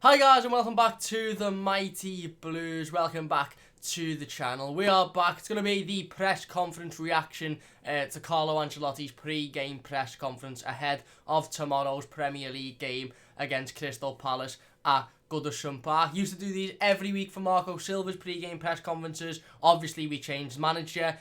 Hi guys and welcome back to the Mighty Blues. Welcome back to the channel. We are back. It's going to be the press conference reaction to Carlo Ancelotti's pre-game press conference ahead of tomorrow's Premier League game against Crystal Palace at Goodison Park. Used to do these every week for Marco Silva's pre-game press conferences. Obviously we changed manager,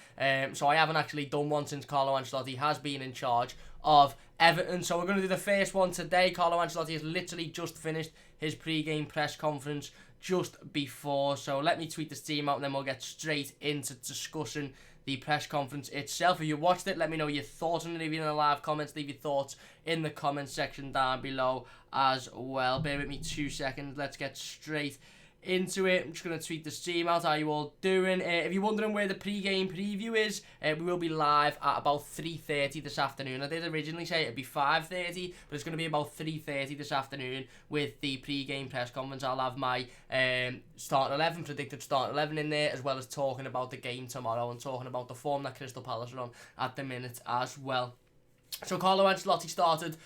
so I haven't actually done one since Carlo Ancelotti has been in charge of Everton. So we're going to do the first one today. Carlo Ancelotti has literally just finished his pre-game press conference just before. So let me tweet this team out and then we'll get straight into discussing the press conference itself. If you watched it, let me know your thoughts on it. If you're in the live comments, leave your thoughts in the comments section down below as well. Bear with me 2 seconds. Let's get straight into it. I'm just going to tweet this team out. How you all doing? If you're wondering where the pre-game preview is, we will be live at about 3:30 this afternoon. I did originally say it'd be 5:30, but it's going to be about 3:30 this afternoon with the pre-game press conference. I'll have my starting 11, predicted starting 11 in there, as well as talking about the game tomorrow and talking about the form that Crystal Palace are on at the minute as well. So Carlo Ancelotti started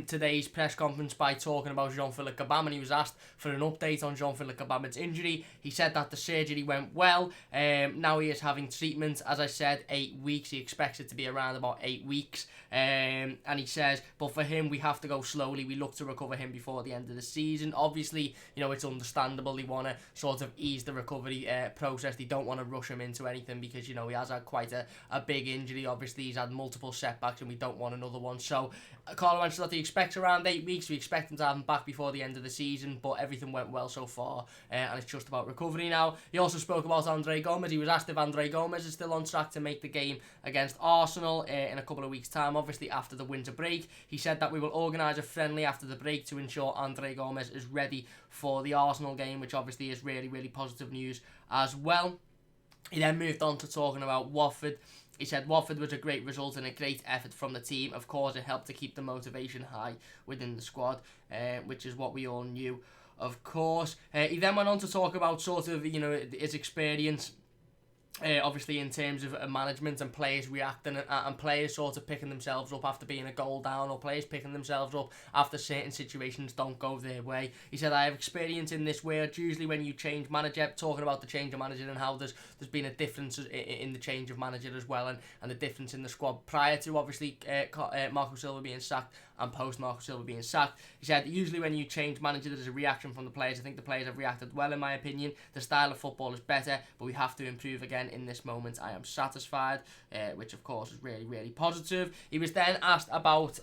today's press conference by talking about Jean-Philippe Gabam, and he was asked for an update on Jean-Philippe Gabam's injury. He said that the surgery went well. Now he is having treatment, as I said, 8 weeks. He expects it to be around about 8 weeks. And he says, but for him, we have to go slowly. We look to recover him before the end of the season. Obviously, you know, it's understandable. They want to sort of ease the recovery process. They don't want to rush him into anything because, you know, he has had quite a big injury. Obviously, he's had multiple setbacks and we don't want another one. So Carlo Ancelotti expects around 8 weeks. We expect him to have him back before the end of the season, but everything went well so far, and it's just about recovery now. He also spoke about Andre Gomes. He was asked if Andre Gomes is still on track to make the game against Arsenal in a couple of weeks' time, obviously after the winter break. He said that we will organise a friendly after the break to ensure Andre Gomes is ready for the Arsenal game, which obviously is really, really positive news as well. He then moved on to talking about Watford. He said Watford was a great result and a great effort from the team. Of course, it helped to keep the motivation high within the squad, which is what we all knew, of course. He then went on to talk about sort of, you know, his experience, obviously in terms of management and players reacting and players sort of picking themselves up after being a goal down, or players picking themselves up after certain situations don't go their way. He said, I have experience in this where usually when you change manager, talking about the change of manager and how there's been a difference in the change of manager as well, and the difference in the squad prior to obviously Marco Silva being sacked and post Marco Silva being sacked. He said, usually when you change manager, there's a reaction from the players. I think the players have reacted well in my opinion. The style of football is better, but we have to improve again. In this moment, I am satisfied, which of course is really, really positive. He was then asked about,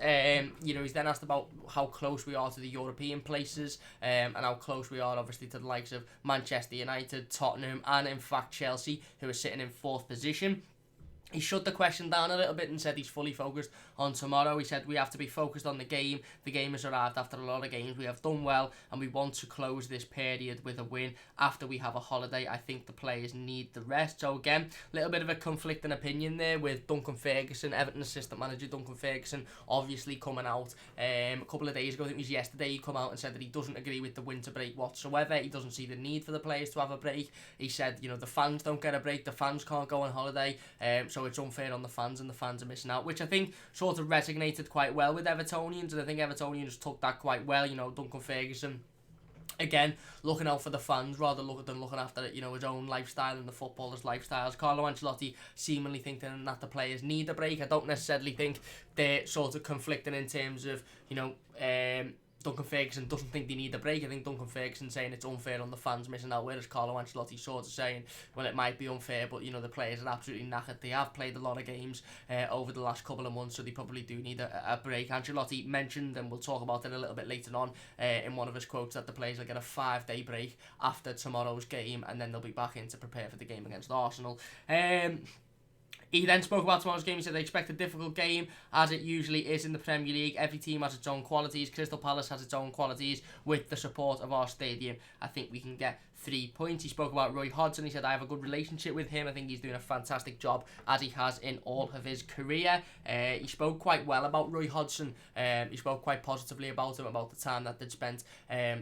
how close we are to the European places, and how close we are obviously to the likes of Manchester United, Tottenham, and in fact Chelsea, who are sitting in 4th position. He shut the question down a little bit and said he's fully focused on tomorrow. He said we have to be focused on the game. The game has arrived after a lot of games. We have done well and we want to close this period with a win after we have a holiday. I think the players need the rest. So again, a little bit of a conflicting opinion there with Duncan Ferguson, Everton assistant manager Duncan Ferguson, obviously coming out a couple of days ago. I think it was yesterday. He come out and said that he doesn't agree with the winter break whatsoever. He doesn't see the need for the players to have a break. He said, you know, the fans don't get a break. The fans can't go on holiday. So it's unfair on the fans and the fans are missing out, which I think sort of resonated quite well with Evertonians, and I think Evertonians took that quite well. You know, Duncan Ferguson, again, looking out for the fans rather than looking after, you know, his own lifestyle and the footballers' lifestyles. Carlo Ancelotti seemingly thinking that the players need a break. I don't necessarily think they're sort of conflicting in terms of, you know, Duncan Ferguson doesn't think they need a break. I think Duncan Ferguson saying it's unfair on the fans missing out, whereas Carlo Ancelotti sort of saying, well, it might be unfair, but, you know, the players are absolutely knackered. They have played a lot of games over the last couple of months, so they probably do need a break. Ancelotti mentioned, and we'll talk about it a little bit later on, in one of his quotes, that the players will get a 5-day break after tomorrow's game, and then they'll be back in to prepare for the game against Arsenal. He then spoke about tomorrow's game. He said they expect a difficult game, as it usually is in the Premier League. Every team has its own qualities. Crystal Palace has its own qualities. With the support of our stadium, I think we can get 3 points. He spoke about Roy Hodgson. He said, I have a good relationship with him. I think he's doing a fantastic job, as he has in all of his career. He spoke quite well about Roy Hodgson. He spoke quite positively about him, about the time that they'd spent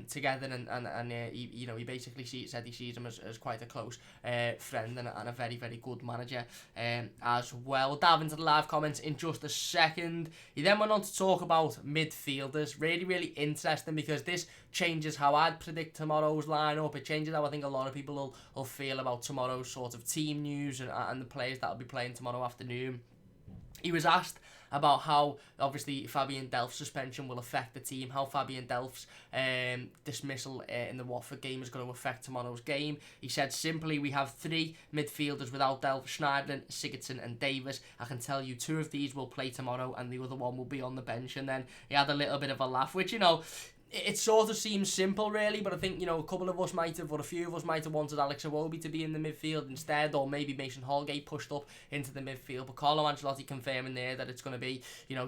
together, and he basically said he sees him as quite a close friend and a very, very good manager as well. We'll dive into the live comments in just a second. He then went on to talk about midfielders. Really, really interesting, because this changes how I'd predict tomorrow's lineup. It changes how I think a lot of people will feel about tomorrow's sort of team news and the players that will be playing tomorrow afternoon. He was asked about how, obviously, Fabian Delph's suspension will affect the team, how Fabian Delph's dismissal in the Watford game is going to affect tomorrow's game. He said, simply, we have 3 midfielders without Delph: Schneiderlin, Sigurdsson and Davis. I can tell you 2 of these will play tomorrow and the other one will be on the bench. And then he had a little bit of a laugh, which, it sort of seems simple, really, but I think, a couple of us might have, or a few of us might have wanted Alex Iwobi to be in the midfield instead, or maybe Mason Holgate pushed up into the midfield. But Carlo Ancelotti confirming there that it's going to be,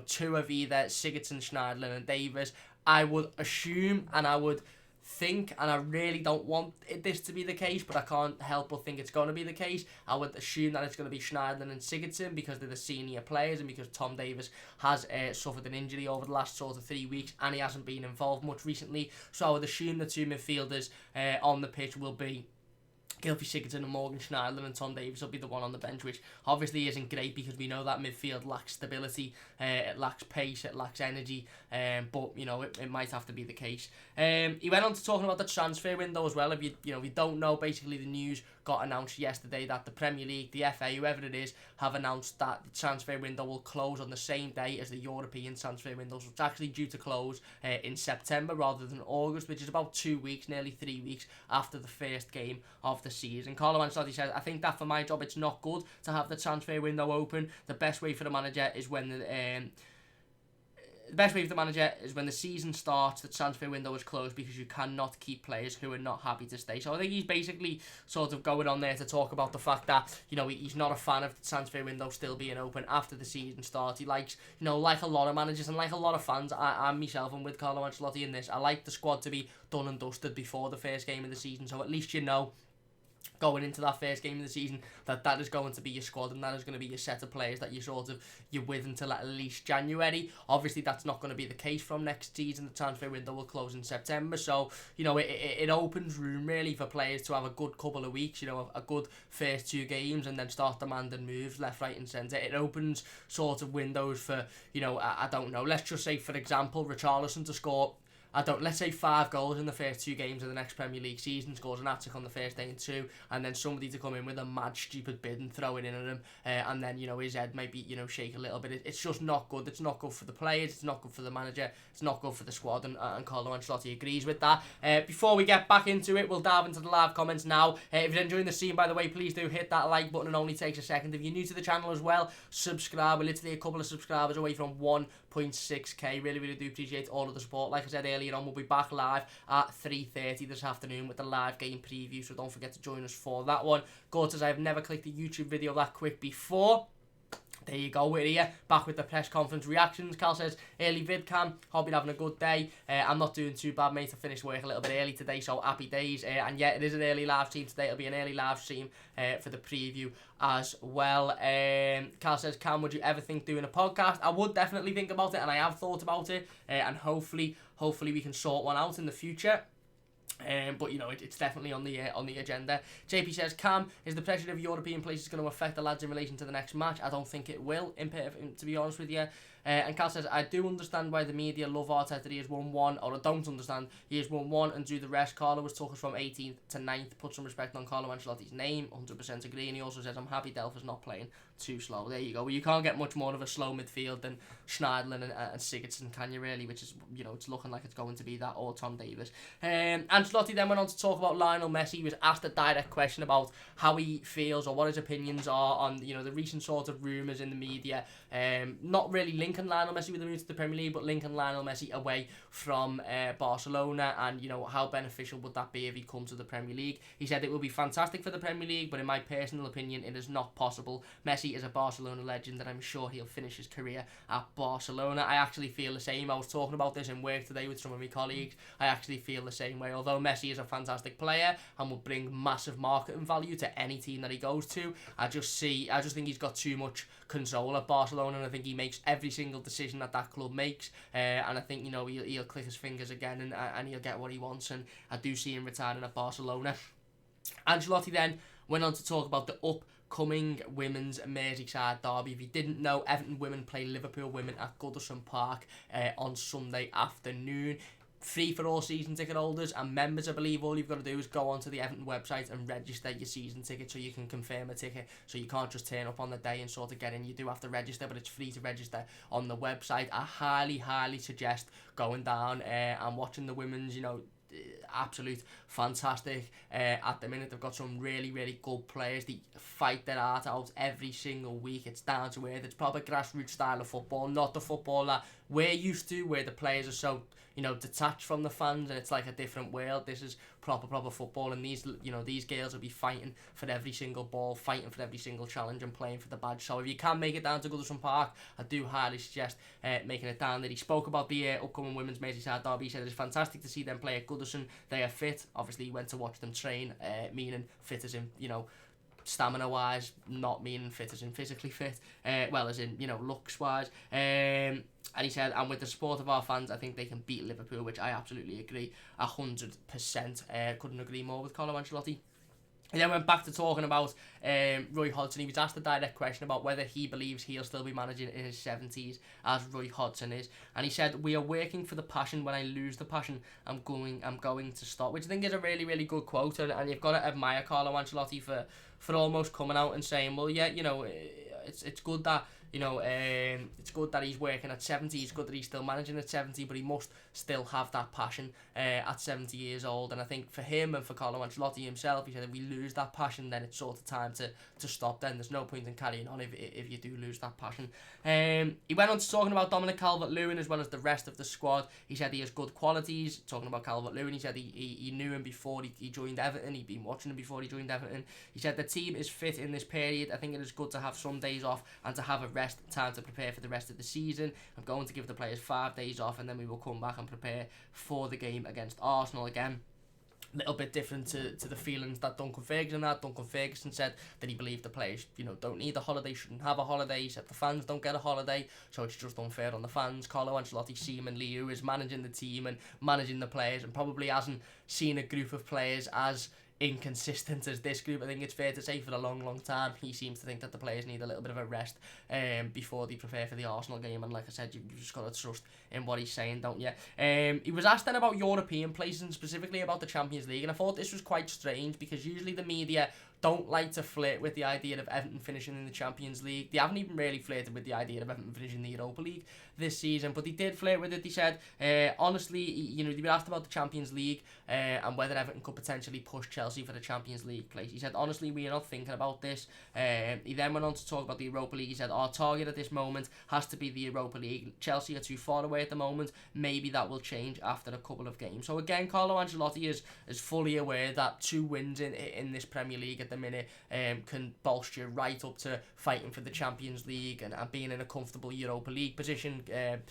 2 of either Sigurdsson, Schneiderlin and Davis. I would assume, and I would think, and I really don't want this to be the case, but I can't help but think it's going to be the case. I would assume that it's going to be Schneiderlin and Sigurdsson, because they're the senior players, and because Tom Davis has suffered an injury over the last sort of 3 weeks, and he hasn't been involved much recently. So I would assume the 2 midfielders on the pitch will be Gylfi Sigurdsson and Morgan Schneiderlin, and Tom Davis will be the one on the bench, which obviously isn't great, because we know that midfield lacks stability, it lacks pace, it lacks energy, but it might have to be the case. He went on to talking about the transfer window as well. If you don't know, basically the news got announced yesterday that the Premier League, the FA, whoever it is, have announced that the transfer window will close on the same day as the European transfer windows. It's actually due to close in September rather than August, which is about 2 weeks, nearly 3 weeks after the first game of the season. Carlo Ancelotti says, I think that for my job it's not good to have the transfer window open. The best way for the manager is when the season starts, the transfer window is closed, because you cannot keep players who are not happy to stay. So I think he's basically sort of going on there to talk about the fact that, he's not a fan of the transfer window still being open after the season starts. He likes, like a lot of managers and like a lot of fans, I myself am with Carlo Ancelotti in this, I like the squad to be done and dusted before the first game of the season, so at least going into that first game of the season that is going to be your squad, and that is going to be your set of players that you're with until at least January. Obviously that's not going to be the case from next season. The transfer window will close in September, so it opens room really for players to have a good couple of weeks, a good first 2 games, and then start demanding moves left, right and centre. It opens sort of windows for, I don't know, let's just say for example Richarlison to score, let's say 5 goals in the first 2 games of the next Premier League season, scores an hat-trick on the first day and 2, and then somebody to come in with a mad stupid bid and throw it in at him, and then his head might be shake a little bit. It's just not good. It's not good for the players, it's not good for the manager, it's not good for the squad, and Carlo Ancelotti agrees with that. Before we get back into it, we'll dive into the live comments now. If you're enjoying the scene, by the way, please do hit that like button. It only takes a second. If you're new to the channel as well, subscribe. We're literally a couple of subscribers away from 1.6k. Really, really do appreciate all of the support. Like I said earlier on, we'll be back live at 3:30 this afternoon with the live game preview, so don't forget to join us for that one. Good, as I've never clicked a YouTube video that quick before. There you go, we're here, back with the press conference reactions. Cal says, early vidcam, hope you're having a good day. I'm not doing too bad, mate. I finished work a little bit early today, so happy days. And yeah, it is an early live stream today. It'll be an early live stream for the preview as well. Cal says, Cam, would you ever think doing a podcast? I would definitely think about it, and I have thought about it. And hopefully we can sort one out in the future. But it's definitely on the agenda. JP says, Cam, is the pressure of European places going to affect the lads in relation to the next match? I don't think it will, to be honest with you. And Cal says, I do understand why the media love Arteta. He has won 1, or I don't understand. He has won 1 and do the rest. Carlo was took us from 18th to 9th. Put some respect on Carlo Ancelotti's name. 100% agree. And he also says, I'm happy Delph is not playing too slow. There you go. Well, you can't get much more of a slow midfield than Schneiderlin and Sigurdsson, can you really? Which is, it's looking like it's going to be that, or Tom Davis. Ancelotti then went on to talk about Lionel Messi. He was asked a direct question about how he feels or what his opinions are on, the recent sort of rumours in the media. Not really linking Lionel Messi with the move to the Premier League, but linking Lionel Messi away from Barcelona, and how beneficial would that be if he comes to the Premier League. He said it will be fantastic for the Premier League, but in my personal opinion it is not possible. Messi Messi is a Barcelona legend, and I'm sure he'll finish his career at Barcelona. I actually feel the same. I was talking about this in work today with some of my colleagues. I actually feel the same way. Although Messi is a fantastic player and will bring massive marketing value to any team that he goes to, I just think he's got too much control at Barcelona, and I think he makes every single decision that club makes. And I think, he'll click his fingers again, and he'll get what he wants. And I do see him returning at Barcelona. Ancelotti then went on to talk about the upcoming women's Merseyside derby. If you didn't know, Everton women play Liverpool women at Goodison Park on Sunday afternoon. Free for all season ticket holders and members, I believe. All you've got to do is go onto the Everton website and register your season ticket so you can confirm a ticket. So you can't just turn up on the day and sort of get in. You do have to register, but it's free to register on the website. I highly suggest going down and watching the women's, absolute fantastic. At the minute, they've got some really good players. They fight their heart out every single week. It's down to earth. It's proper grassroots style of football, not the football that we're used to, where the players are so detached from the fans and it's like a different world. This is proper football, and these girls will be fighting for every single ball, fighting for every single challenge, and playing for the badge. So if you can make it down to Goodison Park, I do highly suggest making it down there. He spoke about the upcoming women's Merseyside derby. He said it's fantastic to see them play at Goodison. They are fit. Obviously, he went to watch them train, meaning fit as in stamina wise, not meaning fit as in physically fit, well as in looks wise. And he said, and with the support of our fans, I think they can beat Liverpool, which I absolutely agree 100%. Couldn't agree more with Carlo Ancelotti. He then went back to talking about Roy Hodgson. He was asked a direct question about whether he believes he'll still be managing in his 70s as Roy Hodgson is. And he said, "We are working for the passion. When I lose the passion, I'm going to stop." Which I think is a really good quote. And you've got to admire Carlo Ancelotti for almost coming out and saying, well, yeah, it's good that it's good that he's working at 70. It's good that he's still managing at 70, but he must still have that passion at 70 years old. And I think for him and for Carlo Ancelotti himself, he said if we lose that passion, then it's sort of time to stop. Then there's no point in carrying on if you do lose that passion. He went on to talking about Dominic Calvert-Lewin as well as the rest of the squad. He said he has good qualities. Talking about Calvert-Lewin, he said he knew him before he joined Everton. He'd been watching him before he joined Everton. He said the team is fit in this period. I think it is good to have some days off and to have a time to prepare for the rest of the season. I'm going to give the players 5 days off, and then we will come back and prepare for the game against Arsenal again. A little bit different to the feelings that Duncan Ferguson had. Duncan Ferguson said that he believed the players, don't need a holiday, shouldn't have a holiday. He said the fans don't get a holiday, so it's just unfair on the fans. Carlo Ancelotti, seemingly, who is managing the team and managing the players, and probably hasn't seen a group of players as inconsistent as this group. I think it's fair to say for a long time he seems to think that the players need a little bit of a rest before they prepare for the Arsenal game, and like I said, you've just got to trust in what he's saying, don't you? He was asked then about European places and specifically about the Champions League, and I thought this was quite strange because usually the media don't like to flirt with the idea of Everton finishing in the Champions League. They haven't even really flirted with the idea of Everton finishing the Europa League this season, but they did flirt with it. They said, honestly, they were asked about the Champions League and whether Everton could potentially push Chelsea for the Champions League place. He said, honestly, we are not thinking about this. He then went on to talk about the Europa League. He said, our target at this moment has to be the Europa League. Chelsea are too far away at the moment. Maybe that will change after a couple of games. So again, Carlo Ancelotti is fully aware that 2 wins in this Premier League at the minute can bolster you right up to fighting for the Champions League and being in a comfortable Europa League position. If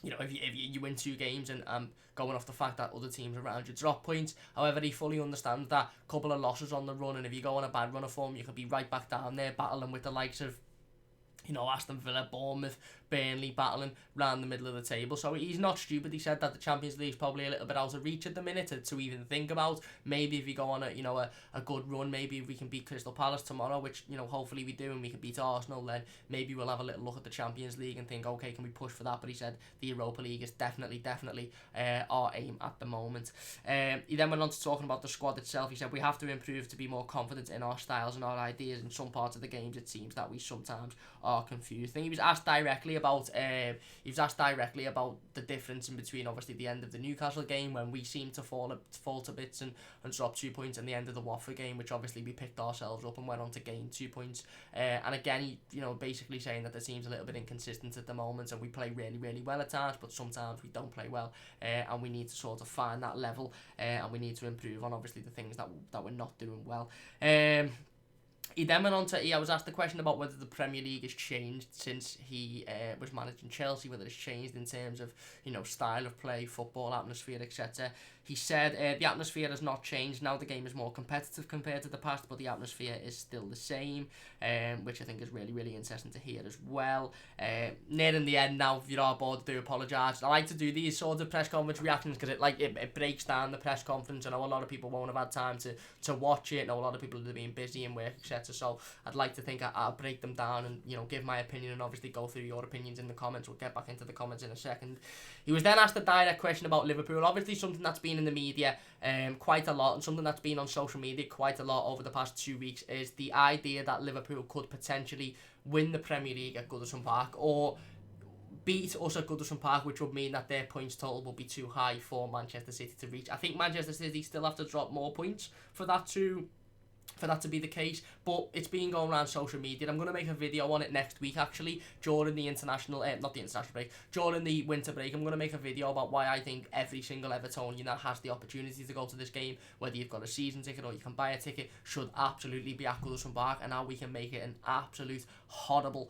you win 2 games and going off the fact that other teams around you drop points. However, he fully understands that a couple of losses on the run, and if you go on a bad run of form, you could be right back down there battling with the likes of Aston Villa, Bournemouth, Burnley, battling round the middle of the table. So he's not stupid. He said that the Champions League is probably a little bit out of reach at the minute to even think about. Maybe if you go on a good run, maybe if we can beat Crystal Palace tomorrow, which hopefully we do, and we can beat Arsenal, then maybe we'll have a little look at the Champions League and think, okay, can we push for that? But he said the Europa League is definitely our aim at the moment. He then went on to talking about the squad itself. He said we have to improve to be more confident in our styles and our ideas. In some parts of the games, it seems that we sometimes are confused. I think he was asked directly about the difference in between obviously the end of the Newcastle game when we seemed to fall to bits and drop 2 points, and the end of the Watford game, which obviously we picked ourselves up and went on to gain 2 points. And again, he basically saying that the team's a little bit inconsistent at the moment, and we play really well at times, but sometimes we don't play well, and we need to sort of find that level, and we need to improve on obviously the things that we're not doing well. He then went on to, I was asked the question about whether the Premier League has changed since he was managing Chelsea, whether it's changed in terms of, style of play, football, atmosphere, etc. He said the atmosphere has not changed. Now the game is more competitive compared to the past, but the atmosphere is still the same, which I think is really, really interesting to hear as well. Nearing the end now, if you're on board, do apologise. I like to do these sort of press conference reactions because it breaks down the press conference. I know a lot of people won't have had time to watch it. I know a lot of people have been busy and work, etc. So I'd like to think I'll break them down and give my opinion, and obviously go through your opinions in the comments. We'll get back into the comments in a second. He was then asked a direct question about Liverpool. Obviously something that's been in the media quite a lot, and something that's been on social media quite a lot over the past 2 weeks, is the idea that Liverpool could potentially win the Premier League at Goodison Park, or beat us at Goodison Park, which would mean that their points total will be too high for Manchester City to reach. I think Manchester City still have to drop more points for that to be the case, but it's been going around social media. I'm going to make a video on it next week, actually, during the during the winter break. I'm going to make a video about why I think every single Evertonian that has the opportunity to go to this game, whether you've got a season ticket or you can buy a ticket, should absolutely be at Goodison Park, and how we can make it an absolute horrible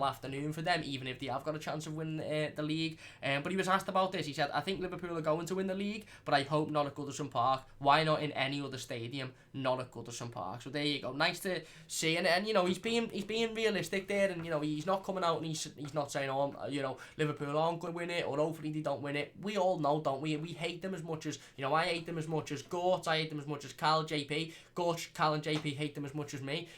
afternoon for them, even if they have got a chance of winning the league. But he was asked about this. He said, I think Liverpool are going to win the league, but I hope not at Goodison Park. Why not in any other stadium, not at Goodison Park? So there you go. Nice to see, and he's being realistic there, and he's not coming out and he's not saying, Liverpool aren't going to win it, or hopefully they don't win it. We all know, don't we? We hate them as much as I hate them as much as Gort. I hate them as much as Cal, JP. Gort, Cal, and JP hate them as much as me.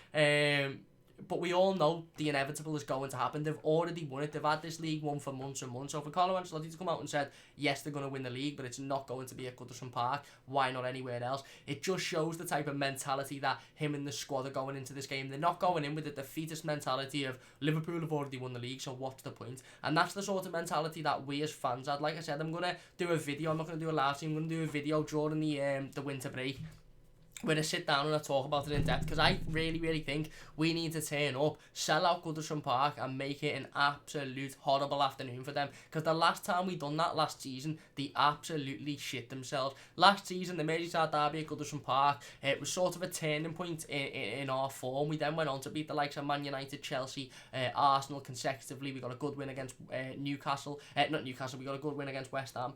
But we all know the inevitable is going to happen. They've already won it. They've had this league won for months and months. So for Carlo Ancelotti to come out and said, yes, they're going to win the league, but it's not going to be at Goodison Park. Why not anywhere else? It just shows the type of mentality that him and the squad are going into this game. They're not going in with the defeatist mentality of Liverpool have already won the league, so what's the point? And that's the sort of mentality that we as fans had. Like I said, I'm going to do a video. I'm not going to do a live stream. I'm going to do a video during the winter break, when I sit down and I talk about it in depth, because I really, really think we need to turn up, sell out Goodison Park, and make it an absolute horrible afternoon for them. Because the last time we done that last season, they absolutely shit themselves. Last season, the Merseyside derby at Goodison Park, it was sort of a turning point in our form. We then went on to beat the likes of Man United, Chelsea, Arsenal consecutively. We got a good win against Newcastle. Not Newcastle, we got a good win against West Ham.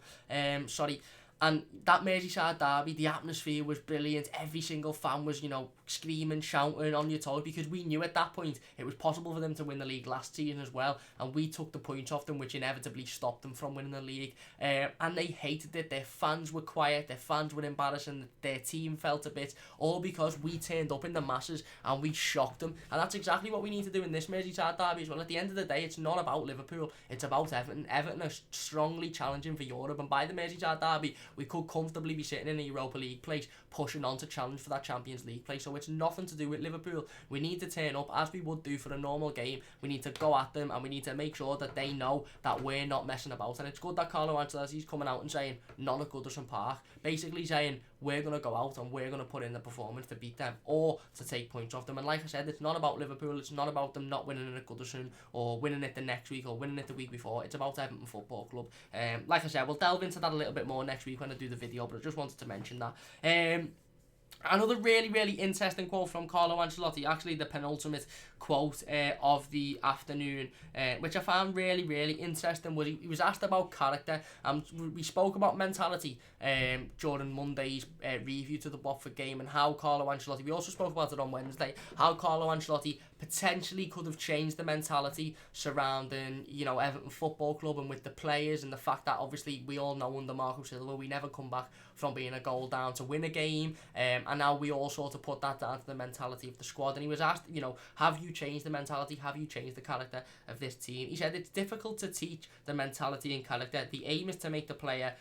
And that Merseyside derby, the atmosphere was brilliant. Every single fan was, screaming, shouting on your toes, because we knew at that point it was possible for them to win the league last season as well. And we took the points off them, which inevitably stopped them from winning the league. And they hated it. Their fans were quiet. Their fans were embarrassing. Their team felt a bit, all because we turned up in the masses and we shocked them. And that's exactly what we need to do in this Merseyside derby as well. At the end of the day, it's not about Liverpool. It's about Everton. Everton are strongly challenging for Europe. And by the Merseyside derby, we could comfortably be sitting in a Europa League place, pushing on to challenge for that Champions League place. So it's nothing to do with Liverpool. We need to turn up as we would do for a normal game. We need to go at them, and we need to make sure that they know that we're not messing about. And it's good that Carlo Ancelotti's coming out and saying, not at Goodison Park. Basically saying, we're going to go out and we're going to put in the performance to beat them, or to take points off them. And like I said, it's not about Liverpool. It's not about them not winning it at Goodison, or winning it the next week, or winning it the week before. It's about Everton Football Club. Like I said, we'll delve into that a little bit more next week when I do the video, but I just wanted to mention that. Another really, really interesting quote from Carlo Ancelotti, actually the penultimate quote of the afternoon, which I found really, really interesting, was he was asked about character. We spoke about mentality during Monday's review to the Watford game, and how Carlo Ancelotti, we also spoke about it on Wednesday, how Carlo Ancelotti potentially could have changed the mentality surrounding, Everton Football Club, and with the players, and the fact that obviously we all know under Marco Silva we never come back from being a goal down to win a game, and now we all sort of put that down to the mentality of the squad. And he was asked, have you changed the mentality, have you changed the character of this team? He said it's difficult to teach the mentality and character. The aim is to make the player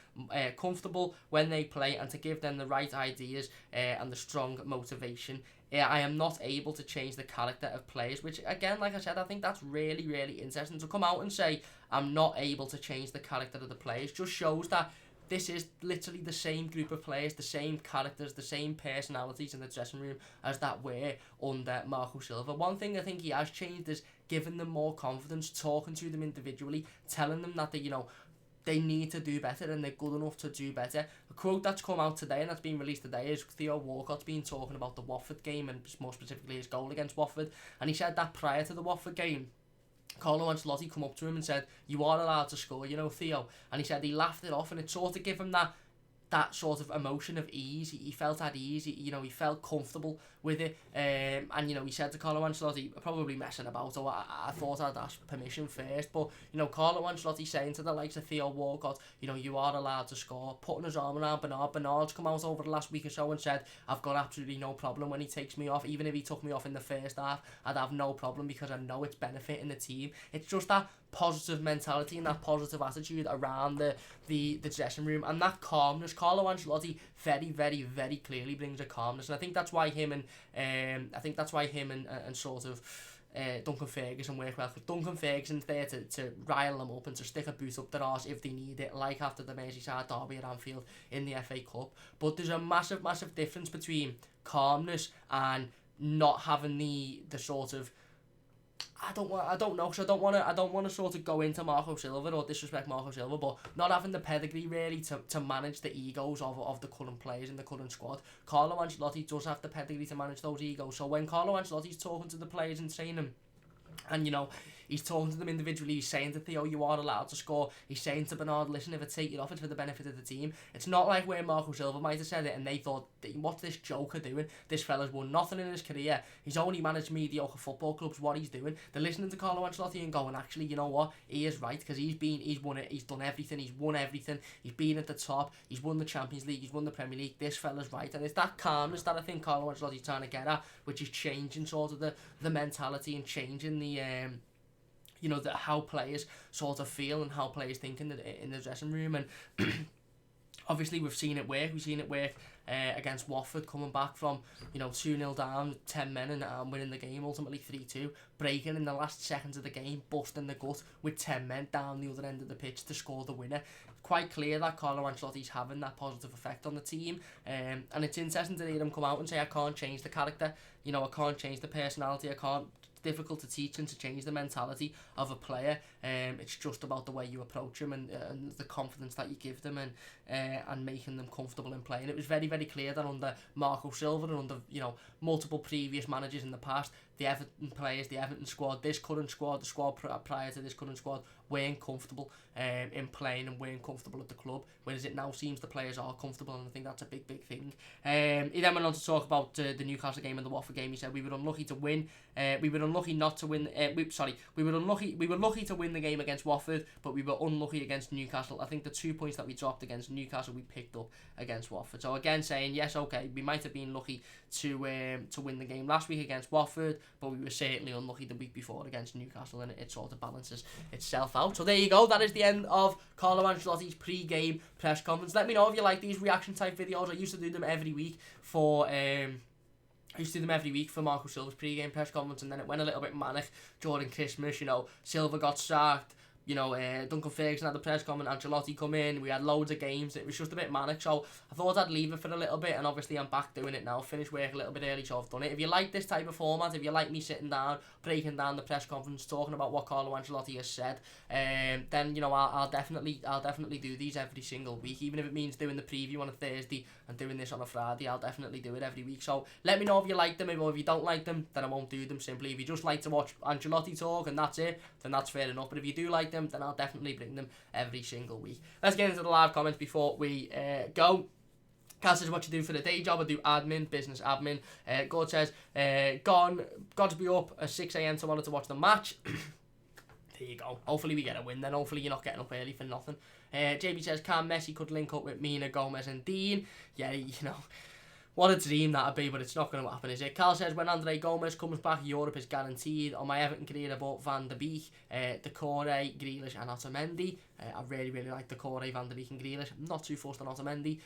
comfortable when they play, and to give them the right ideas and the strong motivation. I am not able to change the character of players, which again, like I said, I think that's really, really interesting. To come out and say, I'm not able to change the character of the players, just shows that this is literally the same group of players, the same characters, the same personalities in the dressing room as that were under Marco Silva. One thing I think he has changed is giving them more confidence, talking to them individually, telling them that they need to do better, and they're good enough to do better. A quote that's come out today and that's been released today is Theo Walcott's been talking about the Watford game, and more specifically his goal against Watford, and he said that prior to the Watford game, Carlo Ancelotti come up to him and said, "You are allowed to score, you know, Theo." And he said he laughed it off, and it sort of gave him that sort of emotion of ease. He felt at ease. He felt comfortable with it. And he said to Carlo Ancelotti, probably messing about, so I thought I'd ask permission first. But Carlo Ancelotti saying to the likes of Theo Walcott, you are allowed to score, putting his arm around Bernard. Bernard's come out over the last week or so and said, "I've got absolutely no problem when he takes me off. Even if he took me off in the first half, I'd have no problem because I know it's benefiting the team." It's just that positive mentality and that positive attitude around the dressing room, and that calmness. Carlo Ancelotti very, very, very clearly brings a calmness, and I think that's why him and sort of Duncan Ferguson work well, because Duncan Ferguson's there to rile them up and to stick a boot up their arse if they need it, like after the Merseyside derby at Anfield in the FA Cup. But there's a massive, massive difference between calmness and not having the sort of, I don't want to sort of go into Marco Silva or disrespect Marco Silva, but not having the pedigree really to manage the egos of the current players in the current squad. Carlo Ancelotti does have the pedigree to manage those egos. So when Carlo Ancelotti's talking to the players and saying them, and he's talking to them individually, he's saying to Theo, "You are allowed to score." He's saying to Bernard, "Listen, if I take you off, it's for the benefit of the team." It's not like where Marco Silva might have said it and they thought, "What's this joker doing? This fella's won nothing in his career. He's only managed mediocre football clubs. What he's doing?" They're listening to Carlo Ancelotti and going, "Actually, you know what? He is right, because he's won it. He's done everything. He's won everything. He's been at the top. He's won the Champions League. He's won the Premier League. This fella's right." And it's that calmness that I think Carlo Ancelotti's trying to get at, which is changing sort of the mentality and changing the how players sort of feel and how players think in the dressing room. And obviously we've seen it work. We've seen it work against Watford, coming back from 2-0 down, 10 men, and winning the game ultimately 3-2, breaking in the last seconds of the game, busting the gut with 10 men down the other end of the pitch to score the winner. Quite clear that Carlo Ancelotti's having that positive effect on the team, and it's interesting to hear him come out and say, "I can't change the character, I can't change the personality, it's difficult to teach and to change the mentality of a player. It's just about the way you approach them and the confidence that you give them, and making them comfortable in playing." It was very, very clear that under Marco Silva and under multiple previous managers in the past, the Everton players, the Everton squad, this current squad, the squad prior to this current squad, weren't comfortable in playing and weren't comfortable at the club, whereas it now seems the players are comfortable, and I think that's a big, big thing. He then went on to talk about the Newcastle game and the Watford game. He said, "We were unlucky to win. We were unlucky not to win. We were lucky to win the game against Watford, but we were unlucky against Newcastle. I think the 2 points that we dropped against Newcastle, we picked up against Watford." So again, saying yes, okay, we might have been lucky to win the game last week against Watford, but we were certainly unlucky the week before against Newcastle, and it sort of balances itself out. So there you go. That is the end of Carlo Ancelotti's pre-game press conference. Let me know if you like these reaction type videos. I used to do them every week for Marco Silva's pre-game press conference, and then it went a little bit manic during Christmas. Silva got sacked. Duncan Ferguson had the press conference, Ancelotti come in, we had loads of games, it was just a bit manic, so I thought I'd leave it for a little bit, and obviously I'm back doing it now, finished work a little bit early, so I've done it. If you like this type of format, if you like me sitting down, breaking down the press conference, talking about what Carlo Ancelotti has said, then I'll definitely do these every single week, even if it means doing the preview on a Thursday and doing this on a Friday. I'll definitely do it every week. So let me know if you like them, or if you don't like them, then I won't do them. Simply, if you just like to watch Ancelotti talk and that's it, then that's fair enough. But if you do like them, then I'll definitely bring them every single week. Let's get into the live comments before we go. Cal says, "What you do for the day job?" I do admin, business admin. God says, got to be up at 6 a.m. tomorrow to watch the match. There you go. Hopefully we get a win then. Hopefully you're not getting up early for nothing. JB says, "Can Messi could link up with Mina, Gomez and Dean?" Yeah, what a dream that'd be, but it's not going to happen, is it? Carl says, "When Andre Gomez comes back, Europe is guaranteed. On my Everton career, I bought Van der Beek, Decore, Grealish and Otamendi." I really, really like Decore, Van der Beek and Grealish. I'm not too fussed on Otamendi.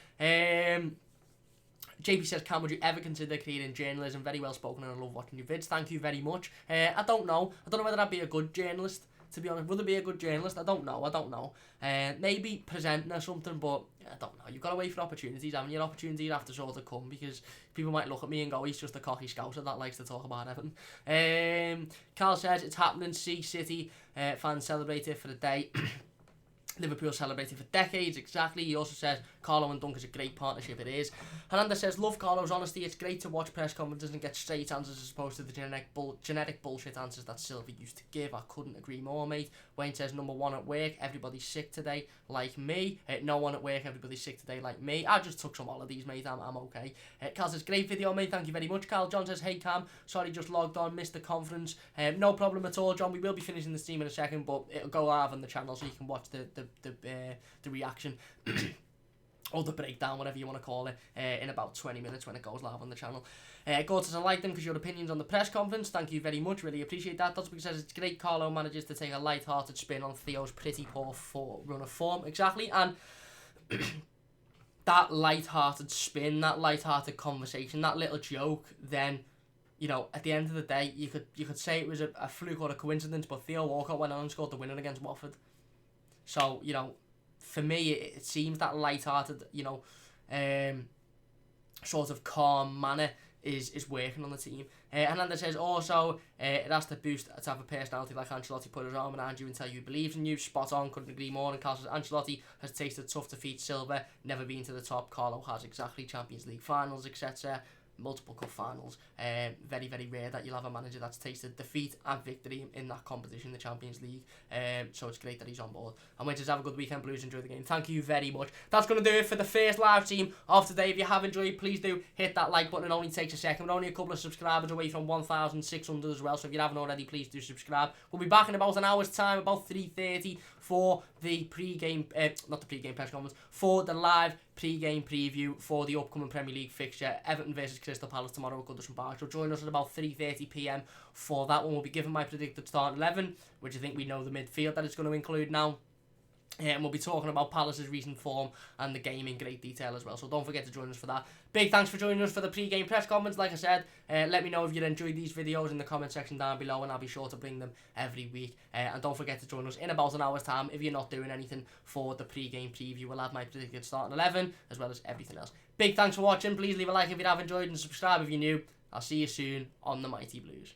JP says, "Cam, would you ever consider career journalism? Very well spoken and I love watching your vids." Thank you very much. I don't know whether I'd be a good journalist, to be honest. Would I be a good journalist? I don't know. Maybe presenting or something, but I don't know. You've got to wait for opportunities, haven't you? Opportunities have to sort of come, because people might look at me and go, "He's just a cocky scouser that likes to talk about Everton." Carl says, "It's happening. See City fans celebrate it for the day." Liverpool celebrated for decades, exactly. He also says Carlo and Dunker's a great partnership, it is. Hernandez says, love Carlo's honesty. It's great to watch press conferences and get straight answers as opposed to the genetic bullshit answers that Silva used to give. I couldn't agree more, mate. Wayne says, number one at work, everybody's sick today, like me. No one at work, everybody's sick today, like me. I just took some holidays, mate, I'm okay. Cal says, great video, mate, thank you very much, Cal. John says, hey Cam, sorry, just logged on, missed the conference. No problem at all, John. We will be finishing the stream in a second, but it'll go live on the channel so you can watch the reaction or the breakdown, whatever you want to call it, in about 20 minutes when it goes live on the channel. Gorta says, I like them because your opinions on the press conference. Thank you very mumuch, really appreciate that. Dotsby says, it's great Carlo manages to take a light-hearted spin on Theo's pretty poor run of form. Exactly, and that light-hearted spin, that light-hearted conversation, that little joke, then, you know, at the end of the day, you could say it was a fluke or a coincidence, but Theo Walcott went on and scored the winner against Watford. So, you know, for me, it seems that light-hearted, you know, sort of calm manner is working on the team. Hernandez says, also, it has to boost to have a personality like Ancelotti, put his arm around you and tell you he believes in you. Spot on, couldn't agree more. And Carlo says, Ancelotti has tasted tough defeat, Silva, never been to the top. Carlo has, exactly, Champions League finals, etc. Multiple cup finals. Very, very rare that you'll have a manager that's tasted defeat and victory in that competition, the Champions League. So it's great that he's on board. And we just have a good weekend, Blues. Enjoy the game. Thank you very much. That's going to do it for the first live stream of today. If you have enjoyed, please do hit that like button. It only takes a second. We're only a couple of subscribers away from 1,600 as well. So if you haven't already, please do subscribe. We'll be back in about an hour's time, about 3:30, for the pre-game, not the pre-game press conference, for the live pre-game preview for the upcoming Premier League fixture, Everton versus Crystal Palace tomorrow at Goodison Park. So join us at about 3:30 PM for that one. We'll be giving my predicted start 11, which I think we know the midfield that it's going to include now. And we'll be talking about Palace's recent form and the game in great detail as well. So don't forget to join us for that. Big thanks for joining us for the pre-game press conference. Like I said, let me know if you enjoyed these videos in the comment section down below, and I'll be sure to bring them every week. And don't forget to join us in about an hour's time if you're not doing anything for the pre-game preview. We'll have my predicted starting 11 as well as everything else. Big thanks for watching. Please leave a like if you have enjoyed and subscribe if you're new. I'll see you soon on the Mighty Blues.